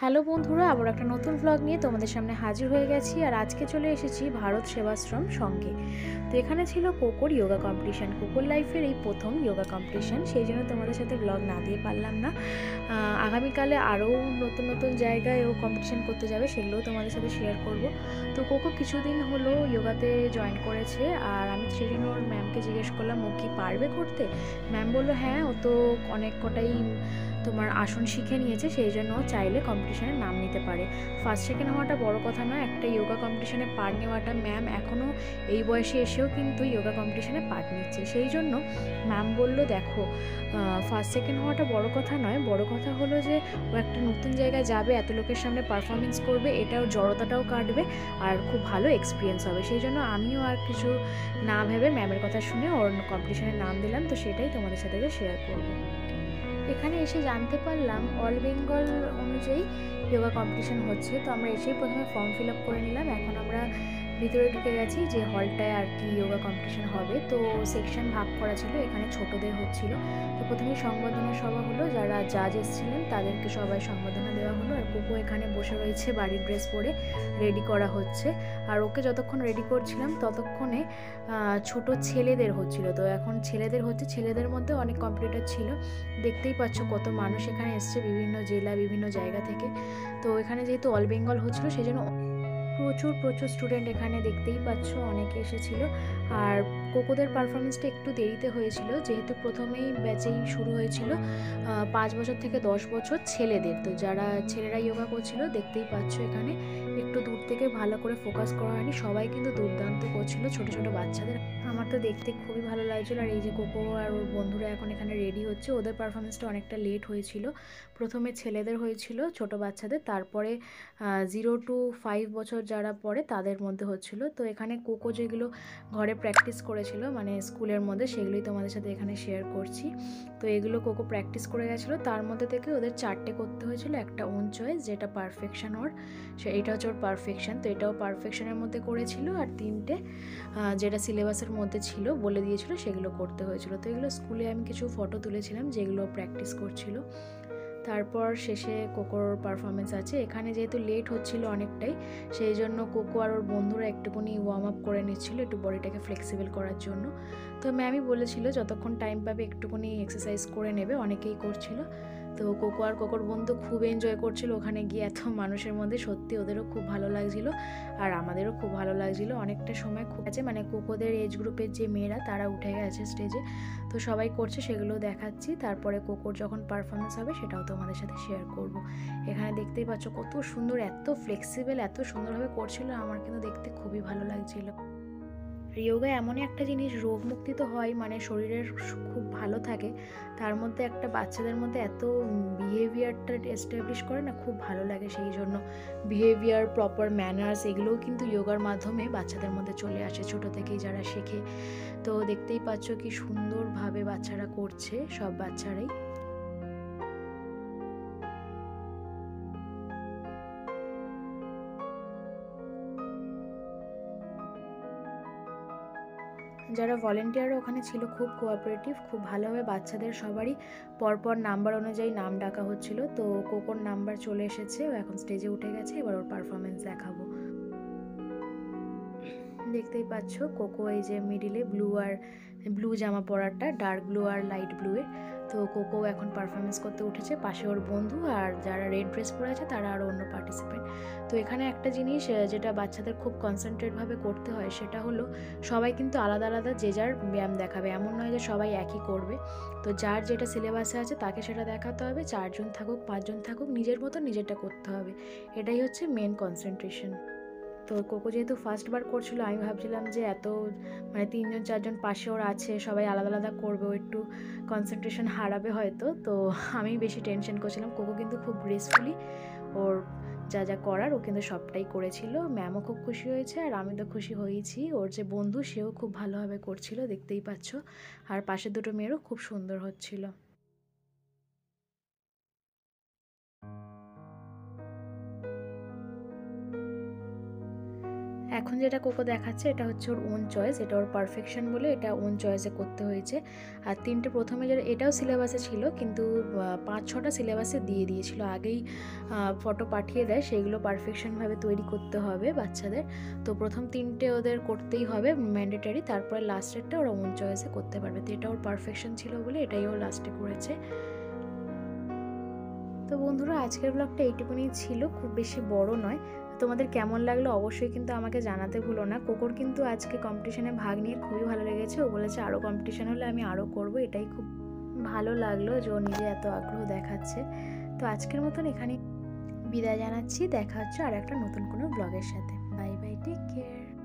Hello বন্ধুরা, আবার একটা নতুন ভ্লগ নিয়ে তোমাদের সামনে হাজির হয়ে গেছি। আর আজকে চলে এসেছি ভারত সেবাশ্রম সঙ্গে। তো এখানে ছিল কোকোর যোগা কম্পিটিশান, কোকোর লাইফের এই প্রথম যোগা কম্পিটিশান, সেই জন্য তোমাদের সাথে ব্লগ না দিয়ে পারলাম না। আগামীকালে আরও নতুন নতুন জায়গায় ও কম্পিটিশান করতে যাবে, সেগুলোও তোমাদের সাথে শেয়ার করব। তো কোকো কিছুদিন হলো যোগাতে জয়েন করেছে, আর আমি সেই জন্য ওর ম্যামকে জিজ্ঞেস করলাম ও কি পারবে করতে। ম্যাম বললো হ্যাঁ, ও তো অনেক কটাই তোমার আসন শিখে নিয়েছে, সেই জন্য চাইলে কম্পিটিশানে নাম নিতে পারে। ফার্স্ট সেকেন্ড হওয়াটা বড় কথা নয়, একটা যোগা কম্পিটিশানে পার্ট নেওয়াটা, ম্যাম এখনও এই বয়সে এসেও কিন্তু যোগা কম্পিটিশানে পার্ট নিচ্ছে। সেই জন্য ম্যাম বললো দেখো, ফার্স্ট সেকেন্ড হওয়াটা বড় কথা নয়, বড় কথা হলো যে ও একটা নতুন জায়গায় যাবে, এত লোকের সামনে পারফরমেন্স করবে, এটাও জড়তাটাও কাটবে আর খুব ভালো এক্সপিরিয়েন্স হবে। সেই জন্য আমিও আর কিছু না ভেবে ম্যামের কথা শুনে ওর কম্পিটিশানে নাম দিলাম। তো সেটাই তোমাদের সাথে শেয়ার করবো। এখানে এসে জানতে পারলাম অল বেঙ্গল অনুযায়ী যোগা কম্পিটিশান হচ্ছে। তো আমরা এসেই প্রথমে ফর্ম ফিল আপ করে নিলাম। এখন আমরা ভিতরে ঢুকে গেছি যে হলটায় আর কি যোগা কম্পিটিশান হবে। তো সেকশন ভাগ করা ছিল, এখানে ছোটদের হচ্ছিল। তো প্রথমে সংবর্ধনা সভা হলো, যারা জাজ এসেছিলেন তাদেরকে সবাই সংবর্ধনা দেওয়া হলো। আর কোকো এখানে বসে রয়েছে বাড়ির ড্রেস পরে, রেডি করা হচ্ছে। আর ওকে যতক্ষণ রেডি করছিলাম ততক্ষণে ছোট ছেলেদের হচ্ছিল। তো এখন ছেলেদের হচ্ছে, ছেলেদের মধ্যে অনেক কম্পিটিটর ছিল। দেখতেই পাচ্ছ কত মানুষ এখানে এসছে, বিভিন্ন জেলা বিভিন্ন জায়গা থেকে। তো এখানে যেহেতু অল বেঙ্গল হচ্ছিল, সেই জন্য প্রচুর প্রচুর স্টুডেন্ট এখানে দেখতেই পাচ্ছ, অনেকে এসেছিলো। আর কোকোদের পারফরমেন্সটা একটু দেরিতে হয়েছিল, যেহেতু প্রথমেই ব্যাচেই শুরু হয়েছিল 5 বছর থেকে 10 বছর ছেলেদের। তো যারা ছেলেরা যোগা করছিল দেখতেই পাচ্ছ, এখানে একটু দূর থেকে ভালো করে ফোকাস করা হয়নি, সবাই কিন্তু দুর্দান্ত করছিল, ছোট ছোট বাচ্চাদের। আমার তো দেখতে খুবই ভালো লাগছিলো। আর এই যে কোকো আর ওর বন্ধুরা এখন এখানে রেডি হচ্ছে। ওদের পারফরমেন্সটা অনেকটা লেট হয়েছিল, প্রথমে ছেলেদের হয়েছিল ছোট বাচ্চাদের, তারপরে 0 to 5 বছর যারা পড়ে তাদের মধ্যে হচ্ছিল। তো এখানে কোকো যেগুলো ঘরে প্র্যাকটিস করেছিল মানে স্কুলের মধ্যে, সেগুলোই তোমাদের সাথে এখানে শেয়ার করছি। তো এগুলো কোকো প্র্যাকটিস করে গেছিলো, তার মধ্যে থেকে ওদের 4টে করতে হয়েছিল, একটা ওন চয়েস যেটা পারফেকশন ওর, এটা হচ্ছে ওর পারফেকশন। তো এটাও পারফেকশনের মধ্যে করেছিল, আর 3টে যেটা সিলেবাসের মধ্যে ছিল বলে দিয়েছিল সেগুলো করতে হয়েছিল। তো এগুলো স্কুলে আমি কিছু ফটো তুলেছিলাম যেগুলো প্র্যাকটিস করছিল। তারপর শেষে কোকোর পারফরমেন্স আছে। এখানে যেহেতু লেট হচ্ছিল অনেকটাই, সেই জন্য কোকো আর ওর বন্ধুরা একটুকুনি ওয়ার্ম আপ করে নিচ্ছিল, একটু বডিটাকে ফ্লেক্সিবল করার জন্য। তো ম্যামই বলেছিল যতক্ষণ টাইম পাবে একটুকুনি এক্সারসাইজ করে নেবে, অনেকেই করছিল। তো কোকো আর কোকোর বন্ধু খুব এনজয় করছিল ওখানে গিয়ে, এত মানুষের মধ্যে সত্যি ওদেরও খুব ভালো লাগছিল আর আমাদেরও খুব ভালো লাগছিল। অনেকটা সময় খুব আছে, মানে কোকোদের এজ গ্রুপের যে মেয়েরা তারা উঠে গেছে স্টেজে, তো সবাই করছে, সেগুলো দেখাচ্ছি। তারপরে কোকোর যখন পারফরমেন্স হবে সেটাও তোমাদের সাথে শেয়ার করব। এখানে দেখতেই পাচ্ছ কত সুন্দর, এত ফ্লেক্সিবল, এত সুন্দরভাবে করছিল, আমার কিন্তু দেখতে খুবই ভালো লাগছিল। যোগা এমনই একটা জিনিস, রোগ মুক্তি তো হয়, মানে শরীরের খুব ভালো থাকে, তার মধ্যে একটা বাচ্চাদের মধ্যে এত বিহেভিয়ারটা এস্টাবলিশ করে না, খুব ভালো লাগে। সেই জন্য বিহেভিয়ার, প্রপার ম্যানার্স, এগুলোও কিন্তু যোগার মাধ্যমে বাচ্চাদের মধ্যে চলে আসে ছোট থেকেই যারা শেখে। তো দেখতেই পাচ্ছ কি সুন্দরভাবে বাচ্চারা করছে, সব বাচ্চারাই। যারা ভলেন্টিয়াররা ওখানে ছিল খুব কোঅপারেটিভ, খুব ভালোভাবে বাচ্চাদের সবারই পরপর নাম্বার অনুযায়ী নাম ডাকা হচ্ছিল। তো কোকোর নাম্বার চলে এসেছে, ও এখন স্টেজে উঠে গেছে, এবার ওর পারফরমেন্স দেখাবো। দেখতেই পাচ্ছ কোকো এই যে মিডিলে ব্লু জামা পরাটা, ডার্ক ব্লু আর লাইট ব্লুয়ে। তো কোকো এখন পারফরমেন্স করতে উঠেছে, পাশে ওর বন্ধু আর যারা রেড ড্রেস পরে আছে তারা আরও অন্য পার্টিসিপেন্ট। তো এখানে একটা জিনিস যেটা বাচ্চাদের খুব কনসেন্ট্রেটভাবে করতে হয়, সেটা হলো সবাই কিন্তু আলাদা আলাদা যে যার ব্যায়াম দেখাবে, এমন নয় যে সবাই একই করবে। তো যার যেটা সিলেবাসে আছে তাকে সেটা দেখাতে হবে, 4জন থাকুক 5জন থাকুক, নিজের মতো নিজেরটা করতে হবে, এটাই হচ্ছে মেন কনসেন্ট্রেশন। তো কোকো যেহেতু ফার্স্টবার করছিল, আমি ভাবছিলাম যে এত মানে 3জন 4জন পাশে ওর আছে, সবাই আলাদা আলাদা করবে, ও একটু কনসেন্ট্রেশন হারাবে হয়তো। তো আমি বেশি টেনশন করছিলাম। কোকো কিন্তু খুব গ্রেসফুলি ওর যা যা করার ও কিন্তু সবটাই করেছিল। ম্যামও খুব খুশি হয়েছে আর আমি তো খুশি হয়েছি। ওর যে বন্ধু সেও খুব ভালোভাবে করছিল, দেখতেই পাচ্ছ। আর পাশের দুটো মেয়েরও খুব সুন্দর হচ্ছিল। এখন যেটা কোকো দেখাচ্ছে এটা হচ্ছে ওর ওন চয়েস, এটা ওর পারফেকশন বলে এটা ওন চয়েসে করতে হয়েছে। আর তিনটে প্রথমে যেটা এটাও সিলেবাসে ছিল, কিন্তু 5-6টা সিলেবাসে দিয়ে দিয়েছিল, আগেই ফটো পাঠিয়ে দেয়, সেইগুলো পারফেকশনভাবে তৈরি করতে হবে বাচ্চাদের। তো প্রথম তিনটে ওদের করতেই হবে ম্যান্ডেটারি, তারপরে লাস্টেরটা ওরা ওন চয়েসে করতে পারবে। তো এটা ওর পারফেকশন ছিল বলে এটাই ও লাস্টে করেছে। তো বন্ধুরা, আজকের ব্লগটা এইটুকুনি ছিল, খুব বেশি বড় নয়। তোমাদের কেমন লাগলো অবশ্যই কিন্তু আমাকে জানাতে ভুলো না। কোকোর কিন্তু আজকে কম্পিটিশনে ভাগ নিয়ে খুবই ভালো লেগেছে, ও বলেছে আরও কম্পিটিশন হলে আমি আরও করব, এটাই খুব ভালো লাগলো যে ও নিজে এত আগ্রহ দেখাচ্ছে। তো আজকের মতন এখানে বিদায় জানাচ্ছি, দেখা হচ্ছে আর একটা নতুন কোনো ব্লগের সাথে। Bye bye, take care.